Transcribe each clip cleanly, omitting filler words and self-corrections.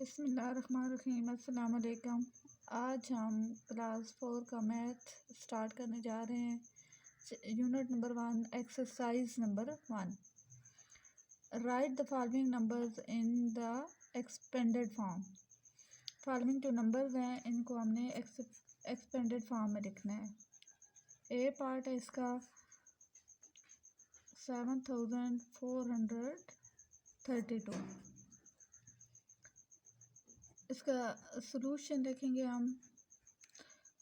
बिस्मिल्लाहिर्रहमानिर्रहीम। अस्सलाम वालेकुम। आज हम क्लास 4 का मैथ स्टार्ट करने जा रहे हैं। Unit number 1, exercise number 1। Right the following numbers in the expanded form. Following जो नंबर्स हैं इनको हमने एक्सपेंडेड फॉर्म में लिखना है। ए पार्ट है इसका 7432। इसका सॉल्यूशन लिखेंगे हम।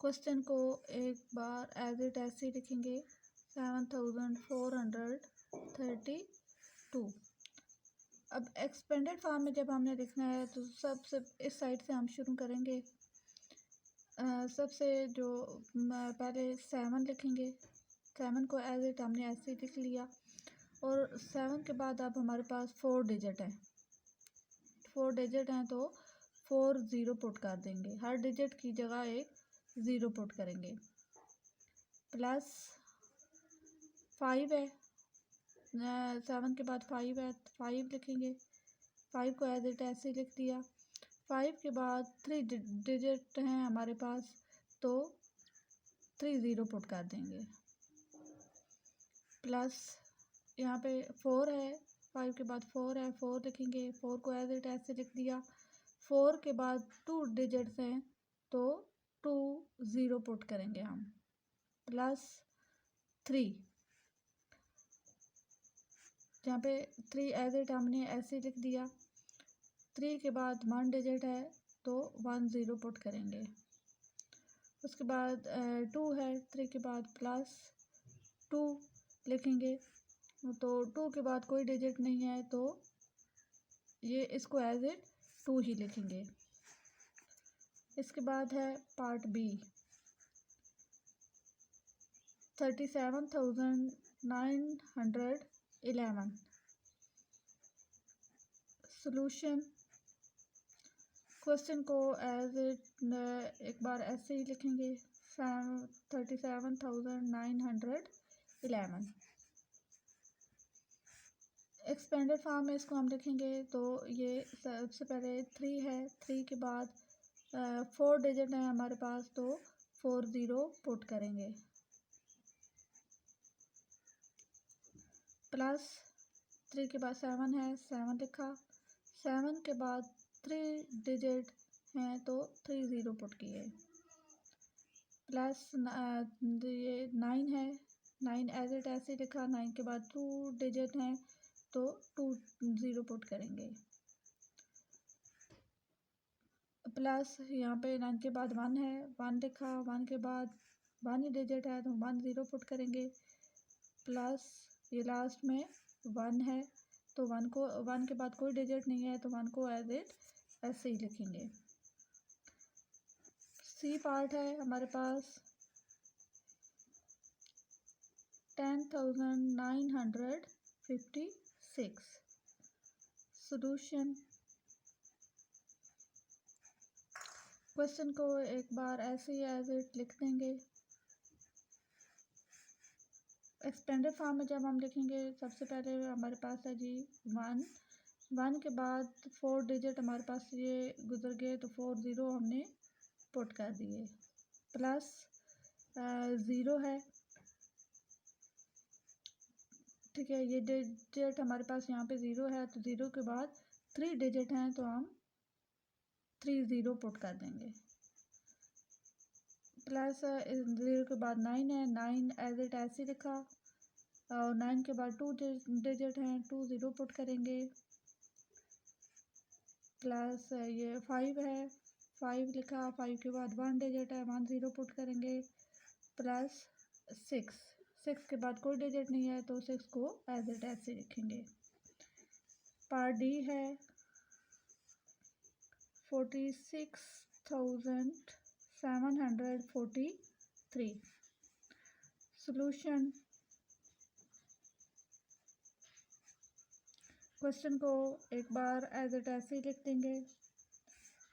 क्वेश्चन को एक बार एज इट ऐसे ही लिखेंगे 7432। अब एक्सपेंडेड फॉर्म में जब हमने लिखना है तो सबसे इस साइड से हम शुरू करेंगे। सबसे जो पहले 7 लिखेंगे। 7 को एज इट हमने ऐसे ही लिख लिया और 7 के बाद अब हमारे पास 4 डिजिट हैं। 4 डिजिट हैं तो 4 ज़ीरो पुट कर देंगे। हर डिजिट की जगह एक ज़ीरो पुट करेंगे। प्लस 5 है। 7 के बाद 5 है, 5 लिखेंगे। 5 को एज इट ऐसे लिख दिया। 5 के बाद 3 डिजिट हैं हमारे पास तो 3 ज़ीरो पुट कर देंगे। प्लस यहाँ पे 4 है। 5 के बाद 4 है, 4 लिखेंगे। 4 को एज इट ऐसे लिख दिया। 4 के बाद 2 डिजिट्स हैं तो 2 ज़ीरो पुट करेंगे हम। प्लस 3, जहाँ पे 3 एज इट हमने ऐसे लिख दिया। 3 के बाद 1 डिजिट है तो 1 ज़ीरो पुट करेंगे। उसके बाद 2 है। 3 के बाद प्लस 2 लिखेंगे तो 2 के बाद कोई डिजिट नहीं है तो ये इसको एज इट 2 ही लिखेंगे। इसके बाद है पार्ट बी 37,911। सॉल्यूशन क्वेश्चन को एज इट एक बार ऐसे ही लिखेंगे 37,911। एक्सपेंडेड फॉर्म में इसको हम लिखेंगे तो ये सबसे पहले 3 है। 3 के बाद 4 डिजिट है हमारे पास तो 4 ज़ीरो पुट करेंगे। प्लस 3 के बाद 7 है, 7 लिखा। 7 के बाद 3 डिजिट हैं तो 3 ज़ीरो पुट किए। प्लस ये 9 है। 9 एज इट ऐसे लिखा। 9 के बाद 2 डिजिट हैं तो 2 ज़ीरो पुट करेंगे। प्लस यहाँ पे 9 के बाद 1 है। 1 लिखा। 1 के बाद 1 ही डिजिट है तो 1 ज़ीरो पुट करेंगे। प्लस ये लास्ट में 1 है तो 1 के बाद कोई डिजिट नहीं है तो 1 को एज इट ऐसे ही लिखेंगे। सी पार्ट है हमारे पास 10,956। सॉल्यूशन क्वेश्चन को एक बार ऐसे ही एज इट लिख देंगे। एक्सपेंडेड फॉर्म में जब हम लिखेंगे सबसे पहले हमारे पास है जी 1 के बाद 4 डिजिट हमारे पास ये गुजर गए तो 4 ज़ीरो हमने पुट कर दिए। प्लस 0 है। ठीक है, ये डिजिट हमारे पास यहाँ पे 0 है तो 0 के बाद 3 डिजिट हैं तो हम 3 ज़ीरो पुट कर देंगे। प्लस 0 के बाद 9 है। 9 एज इट ऐसे लिखा और 9 के बाद 2 डिजिट हैं 2 ज़ीरो पुट करेंगे। प्लस ये 5 है। 5 लिखा। 5 के बाद 1 डिजिट है 1 ज़ीरो पुट करेंगे। प्लस 6 के बाद कोई डिजिट नहीं है तो 6 को एज इट ऐसे लिखेंगे। पार्ट डी है 46,743। सॉल्यूशन क्वेश्चन को एक बार एज इट ऐसे ही लिख देंगे।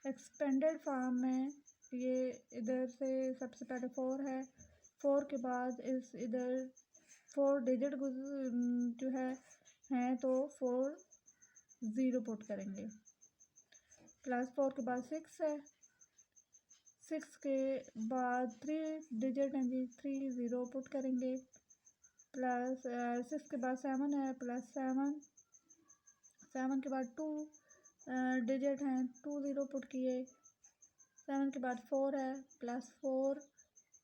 एक्सपेंडेड फॉर्म में ये इधर से सबसे पहले 4 है। 4 के बाद इधर 4 डिजिट जो है हैं तो 4 ज़ीरो पुट करेंगे। प्लस 4 के बाद 6 है, 6 के बाद 3 डिजिट हैं जी, 3 ज़ीरो पुट करेंगे, प्लस 6 के बाद 7 है, प्लस 7, 7 के बाद 2 डिजिट हैं, 2 ज़ीरो पुट किए, 7 के बाद 4 है, प्लस 4,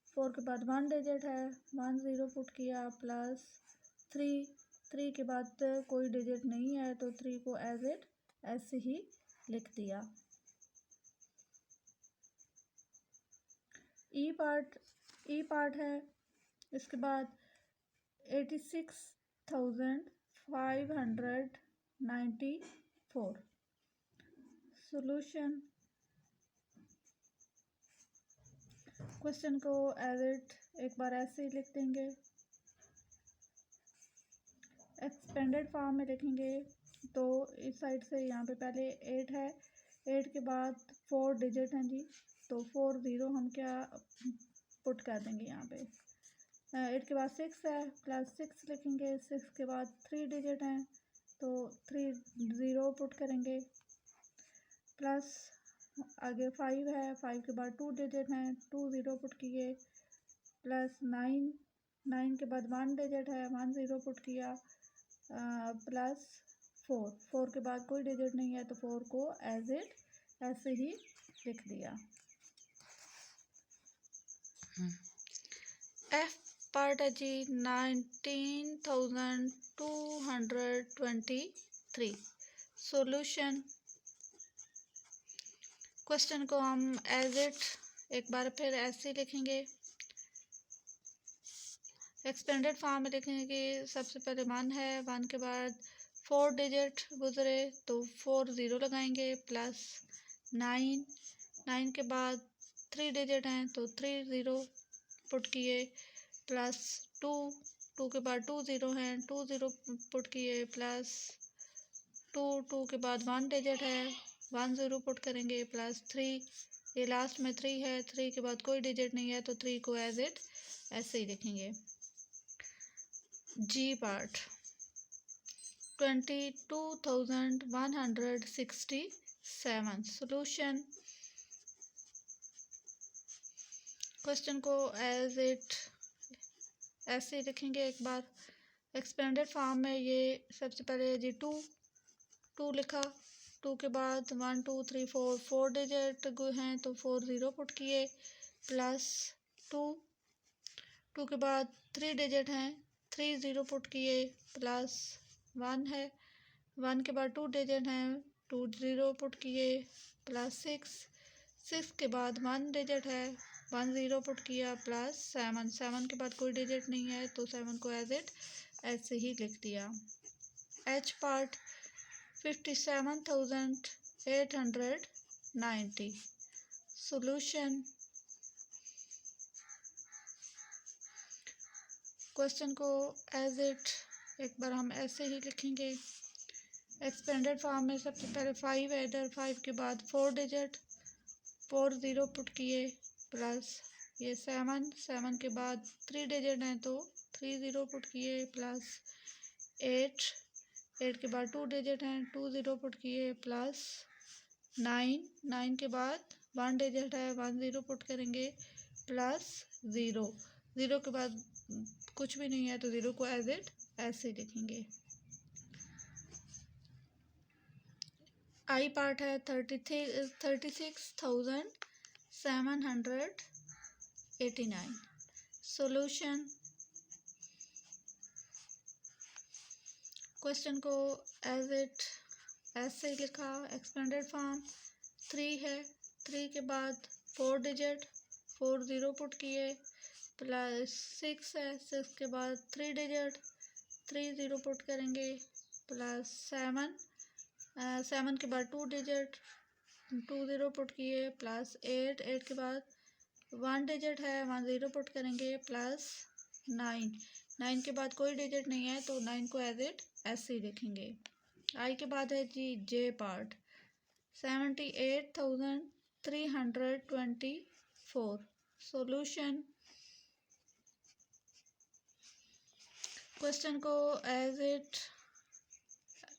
4 के बाद 1 डिजिट है, 1 ज़ीरो पुट किया, प्लस 3, 3 के बाद कोई डिजिट नहीं है तो 3 को एज इट ऐसे ही लिख दिया। ई पार्ट है, इसके बाद 86,594 सॉल्यूशन। क्वेश्चन को एज इट एक बार ऐसे ही लिख देंगे, एक्सपेंडेड फॉर्म में लिखेंगे तो इस साइड से यहाँ पे पहले 8 है, 8 के बाद 4 डिजिट हैं जी, तो 4 ज़ीरो हम क्या पुट कर देंगे यहाँ पे। 8 के बाद 6 है, प्लस 6 लिखेंगे, 6 के बाद 3 डिजिट हैं तो 3 ज़ीरो पुट करेंगे, प्लस आगे 5 है, 5 के बाद 2 डिजिट हैं, 2 ज़ीरो पुट किए, प्लस 9, 9 के बाद 1 डिजिट है, 1 ज़ीरो पुट किया, प्लस 4, 4 के बाद कोई डिजिट नहीं है तो 4 को एज इट ऐसे ही लिख दिया। एफ पार्ट है जी 19,223 सॉल्यूशन। क्वेश्चन को हम एज इट एक बार फिर ऐसे लिखेंगे, एक्सपेंडेड फॉर्म में लिखेंगे कि सबसे पहले 1 है, 1 के बाद 4 डिजिट गुजरे तो 4 ज़ीरो लगाएंगे, प्लस 9, 9 के बाद 3 डिजिट हैं तो 3 ज़ीरो पुट किए, प्लस 2, 2 के बाद 2 ज़ीरो हैं, 2 ज़ीरो पुट किए, प्लस 2, 2 के बाद 1 डिजिट है, 1 ज़ीरो पुट करेंगे, प्लस 3, ये लास्ट में 3 है, 3 के बाद कोई डिजिट नहीं है तो 3 को एज इट ऐसे ही लिखेंगे। जी पार्ट 22,167 सॉल्यूशन। क्वेश्चन को एज इट ऐसे ही लिखेंगे एक बार, एक्सपेंडेड फॉर्म में ये सबसे पहले जी 2 लिखा, 2 के बाद 1 2 3 4 4 डिजिट हैं तो 4 ज़ीरो पुट किए, प्लस 2, 2 के बाद 3 डिजिट हैं, 3 ज़ीरो पुट किए, प्लस 1 है, 1 के बाद 2 डिजिट हैं, 2 ज़ीरो पुट किए, प्लस 6, 6 के बाद 1 डिजिट है, 1 ज़ीरो पुट किया, प्लस 7, 7 के बाद कोई डिजिट नहीं है तो 7 को एज इट ऐसे ही लिख दिया। H part 57,890 solution. क्वेश्चन को एज इट एक बार हम ऐसे ही लिखेंगे, एक्सपेंडेड फॉर्म में सबसे पहले 5 है, इधर 5 के बाद 4 डिजिट, 4 ज़ीरो पुट किए, प्लस ये 7, 7 के बाद 3 डिजिट हैं तो 3 ज़ीरो पुट किए, प्लस 8, 8 के बाद 2 डिजिट हैं, 2 ज़ीरो पुट किए, प्लस 9, 9 के बाद 1 डिजिट है, 1 ज़ीरो पुट करेंगे, प्लस 0, 0 के बाद कुछ भी नहीं है तो 0 को एज इट ऐसे लिखेंगे। आई पार्ट है 36,789 सॉल्यूशन। क्वेश्चन को एज इट ऐसे ही लिखा, एक्सपेंडेड फॉर्म 3 है, 3 के बाद 4 डिजिट, 4 ज़ीरो पुट किए, प्लस 6 है, 6 के बाद 3 डिजिट, 3 ज़ीरो पुट करेंगे, प्लस 7, 7 के बाद 2 डिजिट, 2 ज़ीरो पुट किए, प्लस 8, 8 के बाद 1 डिजिट है, 1 ज़ीरो पुट करेंगे, प्लस 9, 9 के बाद कोई डिजिट नहीं है तो 9 को एज इट ऐसे ही लिखेंगे। आई के बाद है जी जे पार्ट 78,324 सॉल्यूशन। क्वेश्चन को एज इट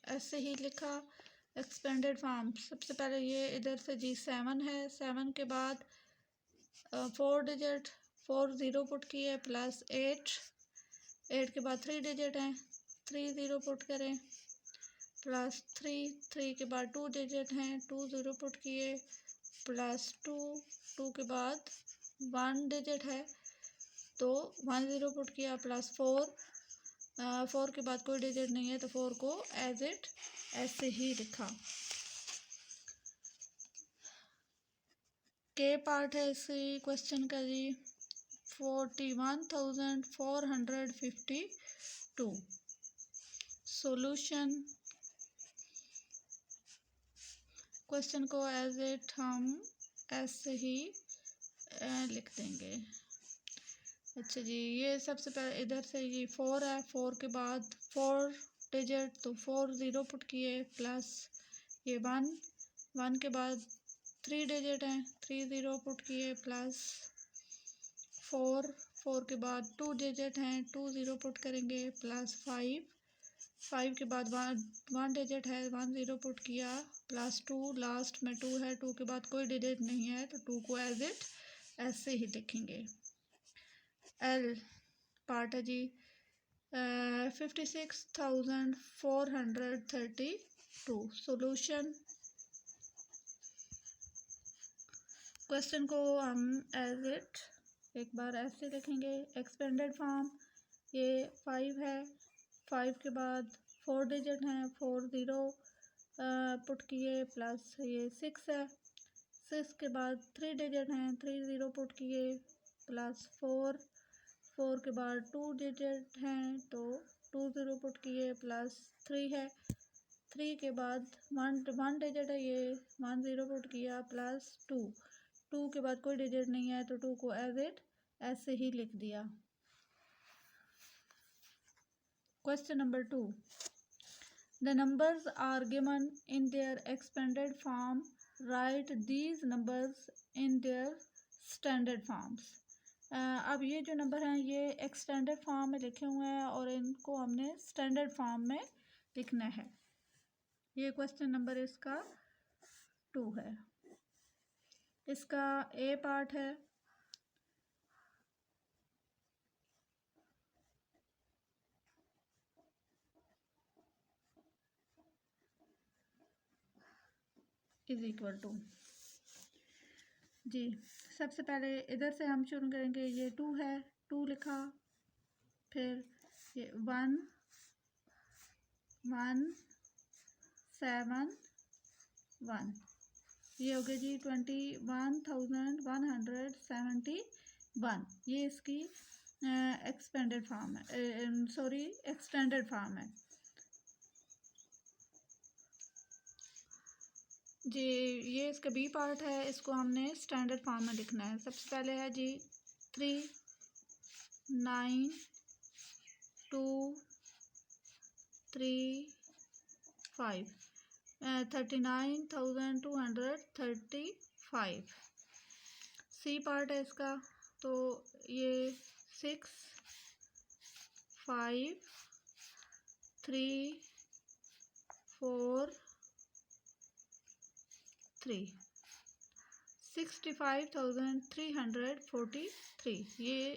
ऐसे ही लिखा, एक्सपेंडेड फॉर्म सबसे पहले ये इधर से जी 7 है, 7 के बाद 4 डिजिट 4 ज़ीरो पुट किए प्लस 8 के बाद 3 डिजिट हैं, 3 ज़ीरो पुट करें प्लस 3 के बाद 2 डिजिट हैं, 2 ज़ीरो पुट किए प्लस 2 के बाद 1 डिजिट है तो 1 ज़ीरो पुट किया प्लस 4 के बाद कोई डिजिट नहीं है तो 4 को एज इट ऐसे ही लिखा। के पार्ट है इसी क्वेश्चन का जी 41,452। सॉल्यूशन क्वेश्चन को एज इट हम ऐसे ही लिख देंगे। अच्छा जी, ये सबसे पहले इधर से ये 4 है, 4 के बाद 4 डिजिट तो 4 ज़ीरो पुट किए प्लस ये 1 के बाद 3 डिजिट हैं, 3 ज़ीरो पुट किए प्लस 4 के बाद 2 डिजिट हैं, 2 ज़ीरो पुट करेंगे प्लस 5 के बाद 1 डिजिट है, 1 ज़ीरो पुट किया प्लस 2 लास्ट में 2 है, 2 के बाद कोई डिजिट नहीं है तो 2 को एज इट ऐसे ही लिखेंगे। एल पार्ट है जी 56,432। सॉल्यूशन क्वेश्चन को हम एज इट एक बार ऐसे लिखेंगे। एक्सपेंडेड फॉर्म ये 5 है, 5 के बाद 4 डिजिट हैं, 4 ज़ीरो पुट किए प्लस ये 6 है, 6 के बाद 3 डिजिट हैं, 3 ज़ीरो पुट किए प्लस 4 के बाद 2 डिजिट हैं तो 2 ज़ीरो पुट किए प्लस 3 है, 3 के बाद 1 डिजिट है ये 1 ज़ीरो पुट किया प्लस 2 के बाद कोई डिजिट नहीं है तो 2 को एज इट ऐसे ही लिख दिया। Question number 2, the numbers are given in their expanded form, write these numbers in their standard forms. अब ये जो नंबर हैं ये एक्सटेंडेड फॉर्म में लिखे हुए हैं और इनको हमने स्टैंडर्ड फॉर्म में लिखना है। ये क्वेश्चन नंबर इसका 2 है। इसका ए पार्ट है इज इक्वल टू जी, सबसे पहले इधर से हम शुरू करेंगे। ये 2 है, 2 लिखा, फिर ये 1 1 7 1, ये हो गया जी 21,171। ये इसकी एक्सपेंडेड फॉर्म है, सॉरी एक्सटेंडेड फॉर्म है जी। ये इसका बी पार्ट है, इसको हमने स्टैंडर्ड फॉर्म में लिखना है। सबसे पहले है जी 3 9 2 3 5 39,235। सी पार्ट है इसका, तो ये 6 5 3 4 3 65,343। ये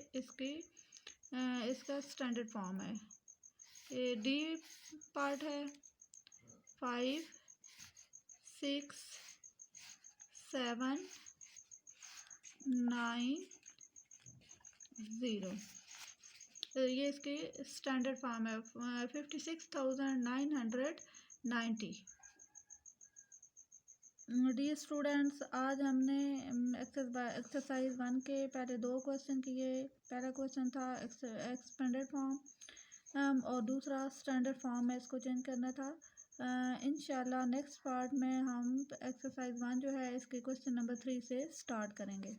इसका स्टैंडर्ड फॉर्म है। ये डी पार्ट है 5 6 7 9 0, ये इसकी स्टैंडर्ड फॉर्म है 56,990। डियर स्टूडेंट्स, आज हमने एक्सरसाइज 1 के पहले 2 क्वेश्चन किए। पहला क्वेश्चन था एक्सपेंडेड फॉर्म और दूसरा स्टैंडर्ड फॉर्म में इसको चेंज करना था। इंशाल्लाह नेक्स्ट पार्ट में हम एक्सरसाइज 1 जो है इसके क्वेश्चन नंबर 3 से स्टार्ट करेंगे।